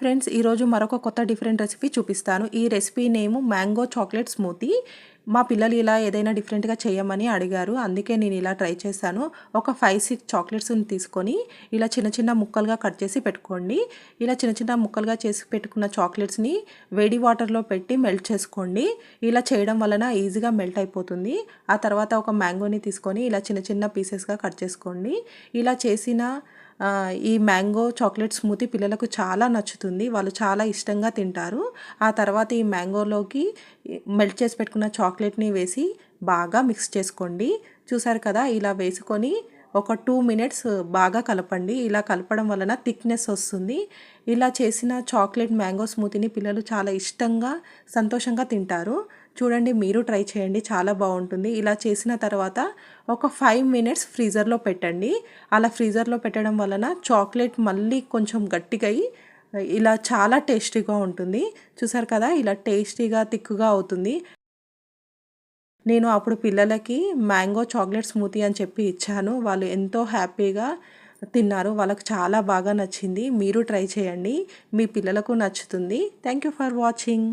Friends ఈరోజు మరొక కొత్త డిఫరెంట్ రెసిపీ చూపిస్తాను. ఈ recipe name mango chocolate smoothie. మా పిల్లలు ఇలా ఏదైనా డిఫరెంట్గా చేయమని అడిగారు, అందుకే నేను ఇలా ట్రై చేశాను. ఒక 5-6 చాక్లెట్స్ని తీసుకొని ఇలా చిన్న చిన్న ముక్కలుగా కట్ చేసి పెట్టుకోండి. ఇలా చిన్న చిన్న ముక్కలుగా చేసి పెట్టుకున్న చాక్లెట్స్ని వేడి వాటర్లో పెట్టి మెల్ట్ చేసుకోండి. ఇలా చేయడం వలన ఈజీగా మెల్ట్ అయిపోతుంది. ఆ తర్వాత ఒక మ్యాంగోని తీసుకొని ఇలా చిన్న చిన్న పీసెస్గా కట్ చేసుకోండి. ఇలా చేసిన ఈ మ్యాంగో చాక్లెట్ స్మూతీ పిల్లలకు చాలా నచ్చుతుంది, వాళ్ళు చాలా ఇష్టంగా తింటారు. ఆ తర్వాత ఈ మ్యాంగోలోకి మెల్ట్ చేసి పెట్టుకున్న చాక్లెట్ని వేసి బాగా మిక్స్ చేసుకోండి. చూసారు కదా, ఇలా వేసుకొని ఒక 2 మినిట్స్ బాగా కలపండి. ఇలా కలపడం వలన థిక్నెస్ వస్తుంది. ఇలా చేసిన చాక్లెట్ మ్యాంగో స్మూతీని పిల్లలు చాలా ఇష్టంగా సంతోషంగా తింటారు. చూడండి, మీరు ట్రై చేయండి, చాలా బాగుంటుంది. ఇలా చేసిన తర్వాత ఒక 5 మినిట్స్ ఫ్రీజర్లో పెట్టండి. అలా ఫ్రీజర్లో పెట్టడం వలన చాక్లెట్ మళ్ళీ కొంచెం గట్టిగా ఇలా చాలా టేస్టీగా ఉంటుంది. చూసారు కదా, ఇలా టేస్టీగా థిక్గా అవుతుంది. నేను అప్పుడు పిల్లలకి మ్యాంగో చాక్లెట్ స్మూతీ అని చెప్పి ఇచ్చాను. వాళ్ళు ఎంతో హ్యాపీగా తిన్నారు, వాళ్ళకు చాలా బాగా నచ్చింది. మీరు ట్రై చేయండి, మీ పిల్లలకు నచ్చుతుంది. Thank you for watching.